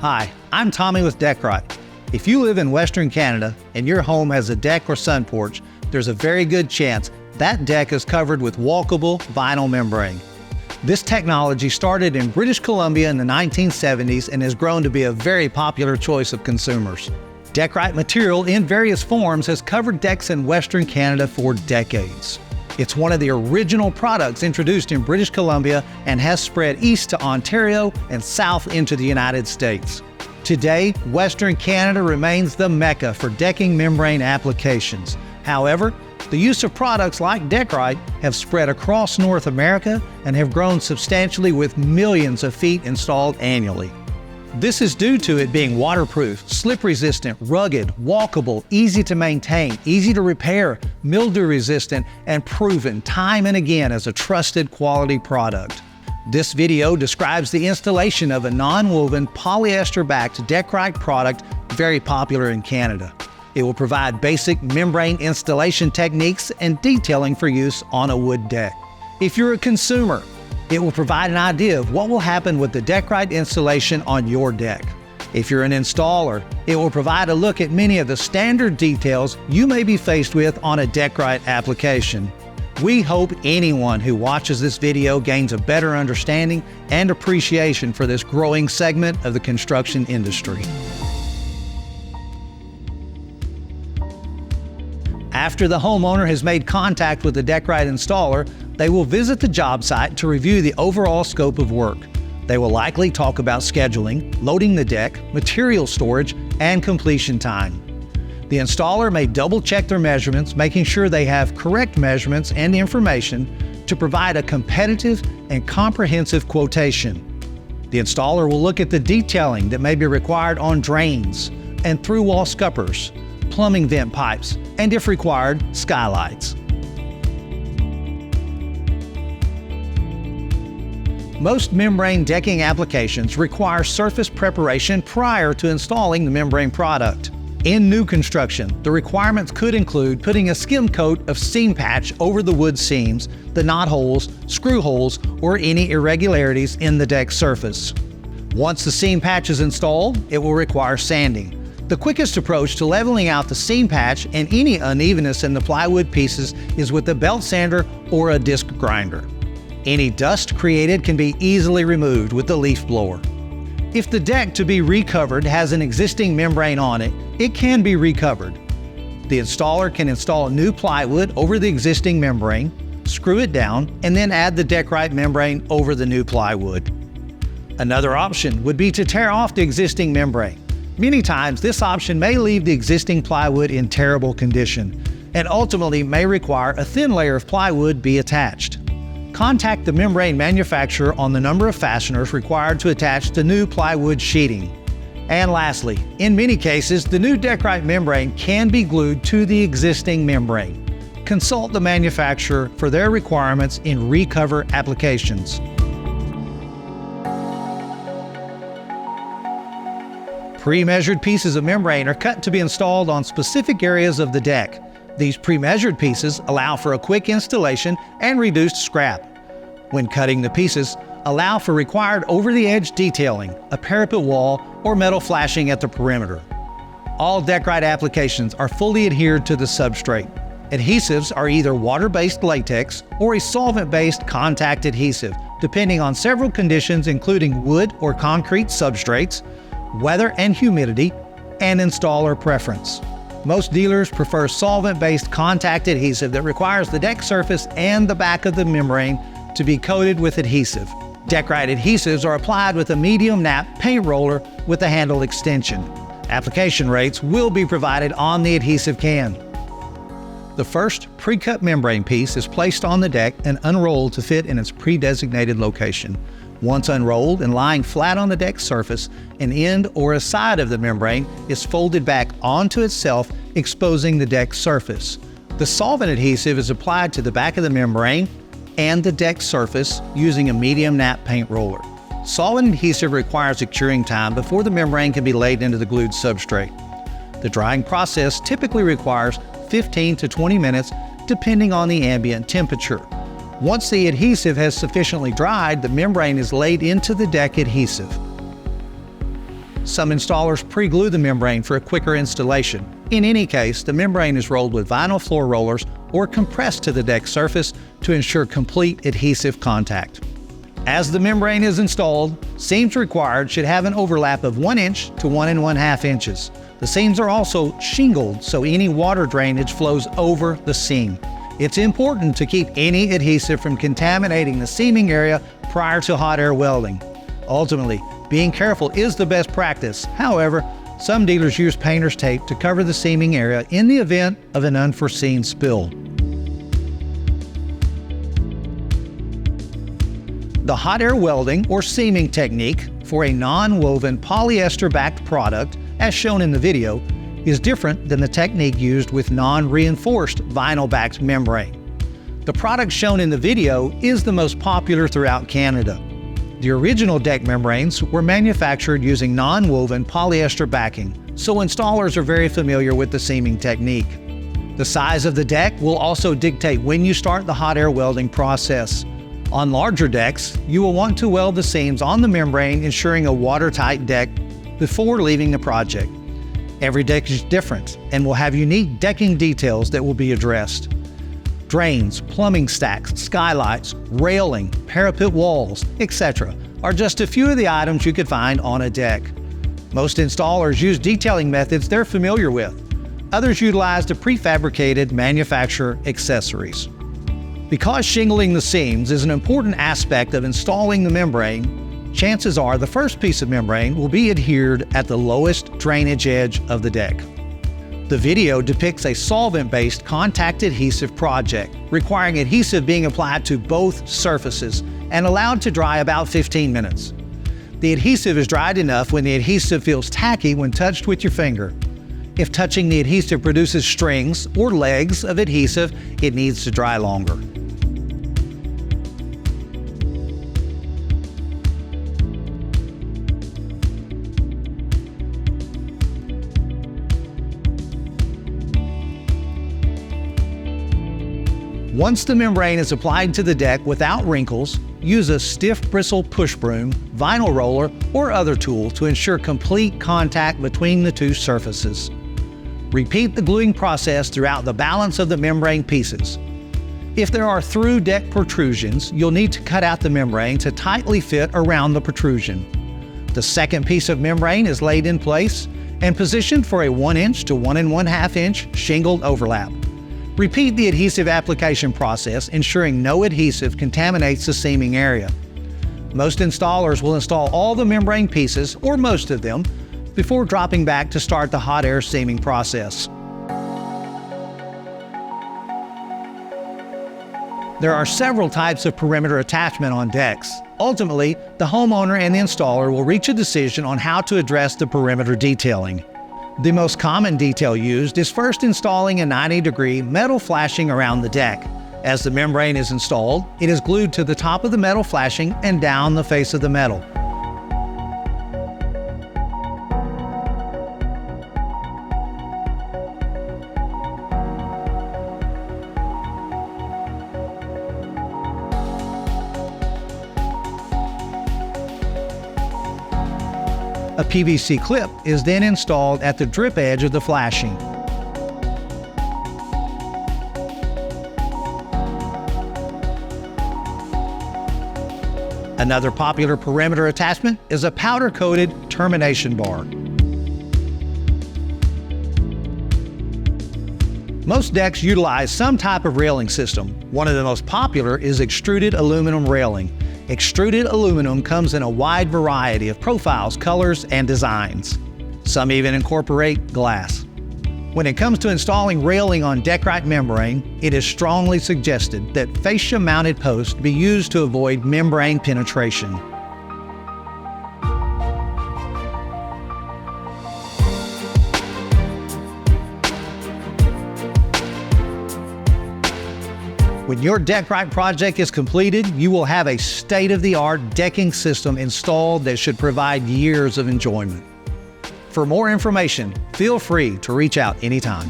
Hi, I'm Tommy with DeckRite. If you live in Western Canada and your home has a deck or sun porch, there's a very good chance that deck is covered with walkable vinyl membrane. This technology started in British Columbia in the 1970s and has grown to be a very popular choice of consumers. DeckRite material in various forms has covered decks in Western Canada for decades. It's one of the original products introduced in British Columbia and has spread east to Ontario and south into the United States. Today, Western Canada remains the mecca for decking membrane applications. However, the use of products like DeckRite have spread across North America and have grown substantially with millions of feet installed annually. This is due to it being waterproof, slip-resistant, rugged, walkable, easy to maintain, easy to repair, mildew-resistant, and proven time and again as a trusted quality product. This video describes the installation of a non-woven polyester-backed DeckRite product very popular in Canada. It will provide basic membrane installation techniques and detailing for use on a wood deck. If you're a consumer, it will provide an idea of what will happen with the DeckRite installation on your deck. If you're an installer, it will provide a look at many of the standard details you may be faced with on a DeckRite application. We hope anyone who watches this video gains a better understanding and appreciation for this growing segment of the construction industry. After the homeowner has made contact with the DeckRite installer, they will visit the job site to review the overall scope of work. They will likely talk about scheduling, loading the deck, material storage, and completion time. The installer may double-check their measurements, making sure they have correct measurements and information to provide a competitive and comprehensive quotation. The installer will look at the detailing that may be required on drains and through-wall scuppers, plumbing vent pipes, and if required, skylights. Most membrane decking applications require surface preparation prior to installing the membrane product. In new construction, the requirements could include putting a skim coat of seam patch over the wood seams, the knot holes, screw holes, or any irregularities in the deck surface. Once the seam patch is installed, it will require sanding. The quickest approach to leveling out the seam patch and any unevenness in the plywood pieces is with a belt sander or a disc grinder. Any dust created can be easily removed with the leaf blower. If the deck to be recovered has an existing membrane on it, it can be recovered. The installer can install new plywood over the existing membrane, screw it down, and then add the DeckRite membrane over the new plywood. Another option would be to tear off the existing membrane. Many times, this option may leave the existing plywood in terrible condition and ultimately may require a thin layer of plywood be attached. Contact the membrane manufacturer on the number of fasteners required to attach the new plywood sheeting. And lastly, in many cases, the new DeckRite membrane can be glued to the existing membrane. Consult the manufacturer for their requirements in recover applications. Pre-measured pieces of membrane are cut to be installed on specific areas of the deck. These pre-measured pieces allow for a quick installation and reduced scrap. When cutting the pieces, allow for required over-the-edge detailing, a parapet wall, or metal flashing at the perimeter. All DeckRite applications are fully adhered to the substrate. Adhesives are either water-based latex or a solvent-based contact adhesive, depending on several conditions including wood or concrete substrates, weather and humidity, and installer preference. Most dealers prefer solvent-based contact adhesive that requires the deck surface and the back of the membrane to be coated with adhesive. DeckRite adhesives are applied with a medium nap paint roller with a handle extension. Application rates will be provided on the adhesive can. The first pre-cut membrane piece is placed on the deck and unrolled to fit in its pre-designated location. Once unrolled and lying flat on the deck surface, an end or a side of the membrane is folded back onto itself, exposing the deck surface. The solvent adhesive is applied to the back of the membrane and the deck surface using a medium nap paint roller. Solvent adhesive requires a curing time before the membrane can be laid into the glued substrate. The drying process typically requires 15 to 20 minutes depending on the ambient temperature. Once the adhesive has sufficiently dried, the membrane is laid into the deck adhesive. Some installers pre-glue the membrane for a quicker installation. In any case, the membrane is rolled with vinyl floor rollers or compressed to the deck surface to ensure complete adhesive contact. As the membrane is installed, seams required should have an overlap of 1 inch to 1 1/2 inches. The seams are also shingled so any water drainage flows over the seam. It's important to keep any adhesive from contaminating the seaming area prior to hot air welding. Ultimately, being careful is the best practice. However, some dealers use painter's tape to cover the seaming area in the event of an unforeseen spill. The hot air welding or seaming technique for a non-woven polyester-backed product, as shown in the video, is different than the technique used with non-reinforced vinyl-backed membrane. The product shown in the video is the most popular throughout Canada. The original deck membranes were manufactured using non-woven polyester backing, so installers are very familiar with the seaming technique. The size of the deck will also dictate when you start the hot air welding process. On larger decks, you will want to weld the seams on the membrane, ensuring a watertight deck before leaving the project. Every deck is different and will have unique decking details that will be addressed. Drains, plumbing stacks, skylights, railing, parapet walls, etc. are just a few of the items you could find on a deck. Most installers use detailing methods they're familiar with. Others utilize the prefabricated manufacturer accessories. Because shingling the seams is an important aspect of installing the membrane, chances are the first piece of membrane will be adhered at the lowest drainage edge of the deck. The video depicts a solvent-based contact adhesive project, requiring adhesive being applied to both surfaces and allowed to dry about 15 minutes. The adhesive is dried enough when the adhesive feels tacky when touched with your finger. If touching the adhesive produces strings or legs of adhesive, it needs to dry longer. Once the membrane is applied to the deck without wrinkles, use a stiff bristle push broom, vinyl roller, or other tool to ensure complete contact between the two surfaces. Repeat the gluing process throughout the balance of the membrane pieces. If there are through deck protrusions, you'll need to cut out the membrane to tightly fit around the protrusion. The second piece of membrane is laid in place and positioned for a 1 inch to 1 1/2 inch shingled overlap. Repeat the adhesive application process, ensuring no adhesive contaminates the seaming area. Most installers will install all the membrane pieces, or most of them, before dropping back to start the hot air seaming process. There are several types of perimeter attachment on decks. Ultimately, the homeowner and the installer will reach a decision on how to address the perimeter detailing. The most common detail used is first installing a 90-degree metal flashing around the deck. As the membrane is installed, it is glued to the top of the metal flashing and down the face of the metal. A PVC clip is then installed at the drip edge of the flashing. Another popular perimeter attachment is a powder-coated termination bar. Most decks utilize some type of railing system. One of the most popular is extruded aluminum railing. Extruded aluminum comes in a wide variety of profiles, colors, and designs. Some even incorporate glass. When it comes to installing railing on DeckRite membrane, it is strongly suggested that fascia-mounted posts be used to avoid membrane penetration. When your DeckRite project is completed, you will have a state-of-the-art decking system installed that should provide years of enjoyment. For more information, feel free to reach out anytime.